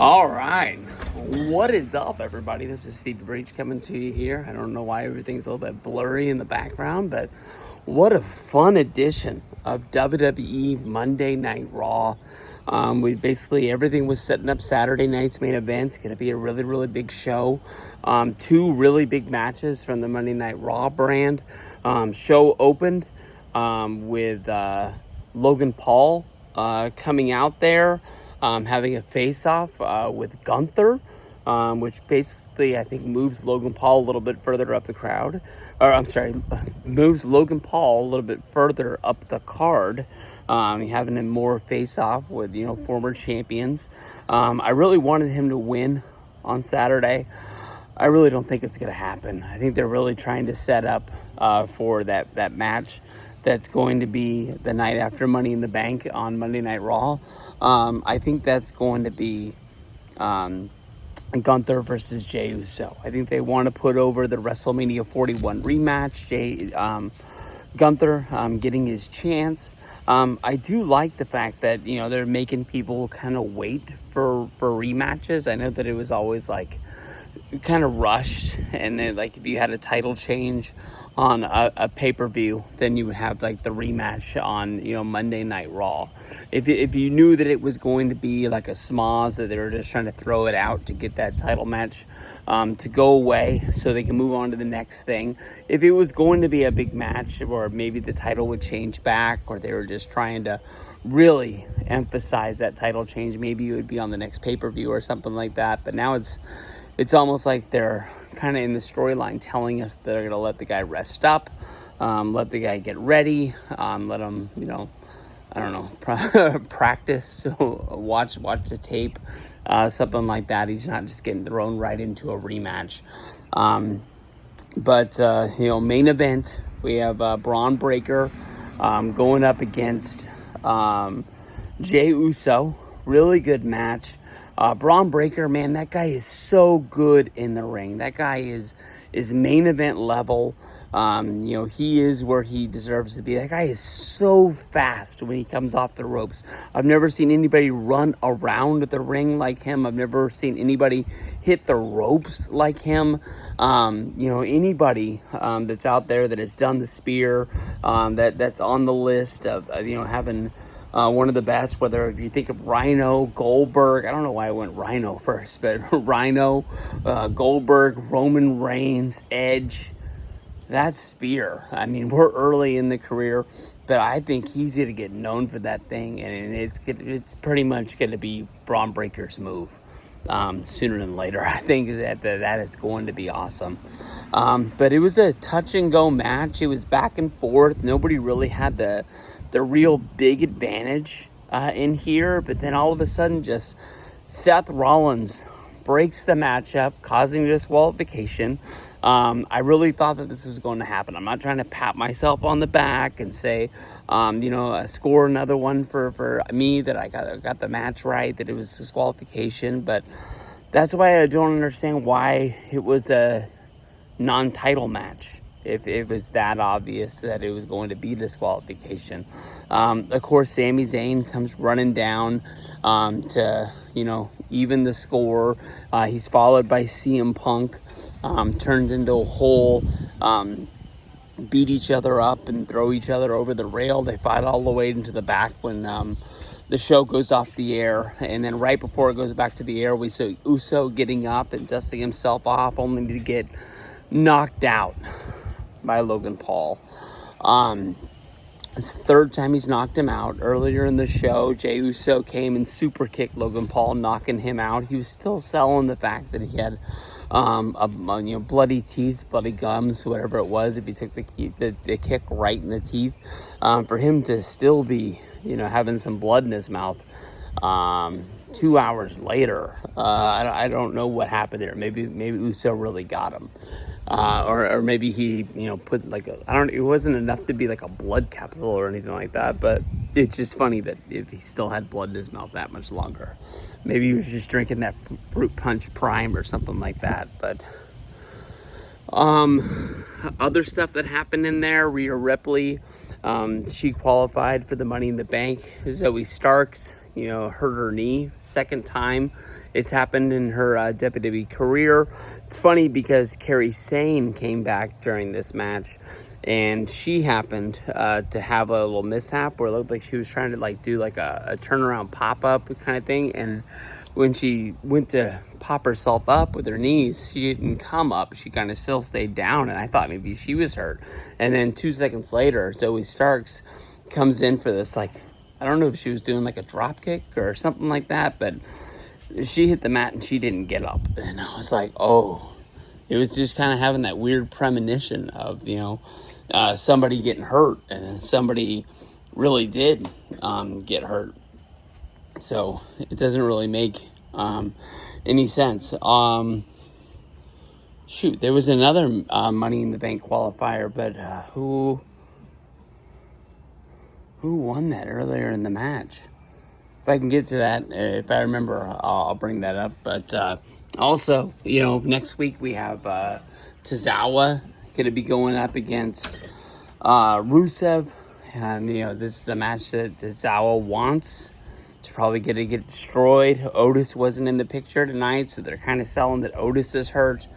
All right. What is up, everybody? This is Steve Breach coming to you here. I don't know why everything's a little bit blurry in the background, but what a fun edition of WWE Monday Night Raw. Everything was setting up Saturday night's main event. It's going to be a really, really big show. Two really big matches from the Monday Night Raw brand. Show opened with Logan Paul coming out there. Having a face-off with Gunther, which basically I think moves Logan Paul a little bit further up the crowd. Moves Logan Paul a little bit further up the card. Having a more face-off with, former champions. I really wanted him to win on Saturday. I really don't think it's going to happen. I think they're really trying to set up for that match that's going to be the night after Money in the Bank on Monday Night Raw. I think that's going to be Gunther versus Jey Uso. I think they want to put over the WrestleMania 41 rematch. Gunther getting his chance. I do like the fact that, they're making people kind of wait for rematches. I know that it was always kind of rushed, and then if you had a title change on a pay-per-view, then you would have the rematch on Monday Night Raw. If you knew that it was going to be a schmoz, that they were just trying to throw it out to get that title match to go away so they can move on to the next thing. If it was going to be a big match, or maybe the title would change back, or they were just trying to really emphasize that title change, maybe it would be on the next pay-per-view or something like that. But now it's almost like they're kind of in the storyline telling us they're going to let the guy rest up, let the guy get ready, let him, practice, watch the tape, something like that. He's not just getting thrown right into a rematch. Main event, we have Bron Breakker going up against Jey Uso. Really good match. Bron Breakker, man, that guy is so good in the ring. That guy is main event level. He is where he deserves to be. That guy is so fast when he comes off the ropes. I've never seen anybody run around the ring like him. I've never seen anybody hit the ropes like him. Anybody that's out there that has done the spear, that's on the list of having one of the best, whether if you think of Rhino, Goldberg, I don't know why I went Rhino first, but Rhino, Goldberg, Roman Reigns, Edge, that spear. I mean, we're early in the career, but I think he's going to get known for that thing, and it's pretty much going to be Bron Breakker's move sooner than later. I think that is going to be awesome. But it was a touch-and-go match. It was back and forth. Nobody really had the real big advantage in here, but then all of a sudden just Seth Rollins breaks the matchup, causing disqualification. I really thought that this was going to happen. I'm not trying to pat myself on the back and say, score another one for me, that I got the match right, that it was disqualification, but that's why I don't understand why it was a non-title match. If it was that obvious that it was going to be disqualification. Of course, Sami Zayn comes running down to, even the score. He's followed by CM Punk, turns into a whole, beat each other up and throw each other over the rail. They fight all the way into the back when the show goes off the air. And then right before it goes back to the air, we see Uso getting up and dusting himself off, only to get knocked out by Logan Paul. It's the third time he's knocked him out. Earlier in the show, Jey Uso came and super kicked Logan Paul, knocking him out. He was still selling the fact that he had bloody teeth, bloody gums, whatever it was, if he took the kick right in the teeth. For him to still be, having some blood in his mouth 2 hours later, I don't know what happened there. Maybe Uso really got him. Or maybe he, put it wasn't enough to be like a blood capsule or anything like that, but it's just funny that if he still had blood in his mouth that much longer, maybe he was just drinking that fruit punch prime or something like that. But, other stuff that happened in there, Rhea Ripley, she qualified for the Money in the Bank. Zoe Starks, hurt her knee, second time it's happened in her WWE career. It's funny because Kairi Sane came back during this match, and she happened to have a little mishap where it looked like she was trying to like do like a turnaround pop-up kind of thing, and when she went to pop herself up with her knees, she didn't come up. She kind of still stayed down, and I thought maybe she was hurt. And then 2 seconds later, Zoe Starks comes in for this, like, I don't know if she was doing like a drop kick or something like that, but she hit the mat and she didn't get up. And I was like, oh, it was just kind of having that weird premonition of, somebody getting hurt, and somebody really did get hurt. So it doesn't really make any sense. There was another Money in the Bank qualifier, but who won that earlier in the match? If I can get to that, if I remember, I'll bring that up. But also, next week we have Tozawa going to be going up against Rusev. And, this is a match that Tozawa wants. It's probably going to get destroyed. Otis wasn't in the picture tonight, so they're kind of selling that Otis is hurt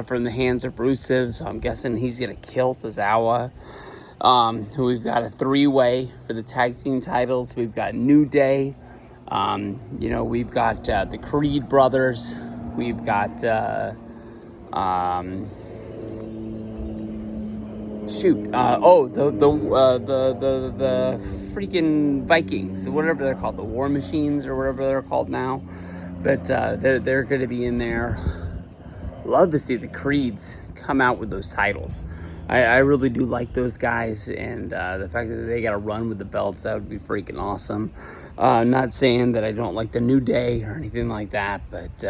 from the hands of Rusev. So I'm guessing he's going to kill Tozawa. We've got a 3-way for the tag team titles. We've got New Day. We've got the Creed brothers. We've got the freaking Vikings, whatever they're called, the War Machines or whatever they're called now. But they're going to be in there. Love to see the Creeds come out with those titles. I really do like those guys, and the fact that they got to run with the belts, that would be freaking awesome. Not saying that I don't like the New Day or anything like that, but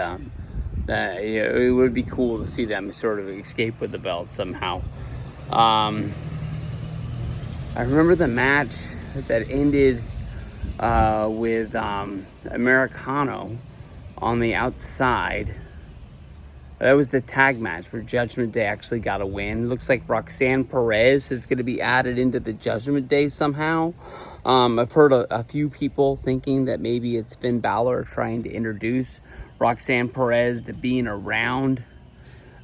it would be cool to see them sort of escape with the belts somehow. I remember the match that ended with Americano on the outside. That was the tag match where Judgment Day actually got a win. Looks like Roxanne Perez is going to be added into the Judgment Day somehow. I've heard a few people thinking that maybe it's Finn Balor trying to introduce Roxanne Perez to being around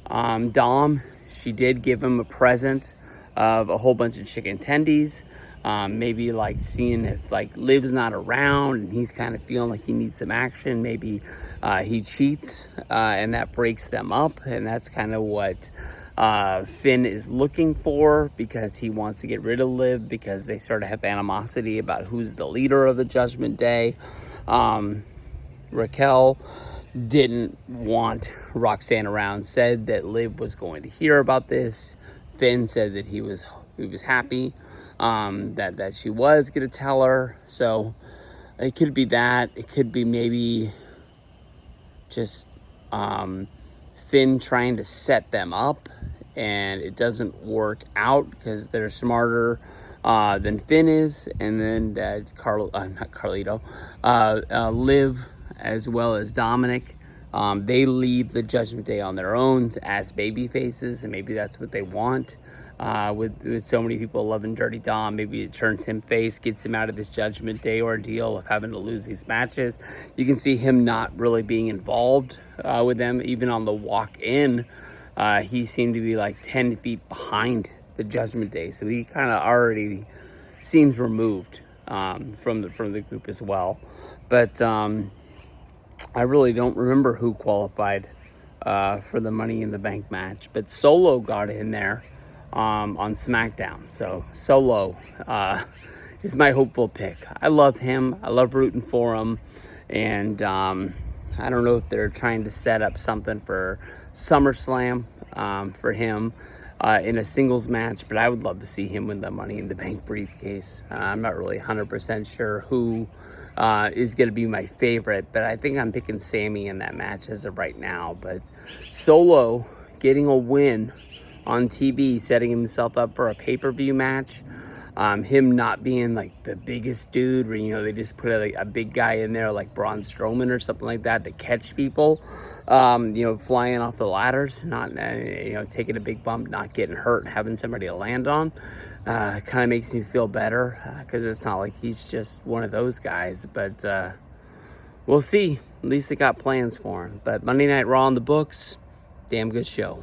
Dom. She did give him a present of a whole bunch of chicken tendies. Maybe like seeing if like Liv's not around and he's kind of feeling like he needs some action. Maybe he cheats and that breaks them up. And that's kind of what Finn is looking for, because he wants to get rid of Liv, because they sort of have animosity about who's the leader of the Judgment Day. Raquel didn't want Roxanne around, said that Liv was going to hear about this. Finn said that he was happy that she was going to tell her. So it could be that. It could be maybe just Finn trying to set them up, and it doesn't work out because they're smarter than Finn is. And then Liv, as well as Dominic, they leave the Judgment Day on their own as baby faces, and maybe that's what they want. With so many people loving Dirty Dom, maybe it turns him face, gets him out of this Judgment Day ordeal of having to lose these matches. You can see him not really being involved with them. Even on the walk-in, he seemed to be like 10 feet behind the Judgment Day, so he kind of already seems removed from the group as well. But I really don't remember who qualified for the Money in the Bank match, but Solo got in there on SmackDown. So Solo is my hopeful pick. I love him. I love rooting for him. And I don't know if they're trying to set up something for SummerSlam for him in a singles match, but I would love to see him win the Money in the Bank briefcase. I'm not really 100% sure who is going to be my favorite, but I think I'm picking Sammy in that match as of right now. But Solo getting a win on TV, setting himself up for a pay-per-view match. Him not being like the biggest dude where, they just put a big guy in there like Braun Strowman or something like that to catch people, flying off the ladders, not, taking a big bump, not getting hurt, having somebody to land on. Kind of makes me feel better because it's not like he's just one of those guys, but we'll see. At least they got plans for him. But Monday Night Raw in the books, damn good show.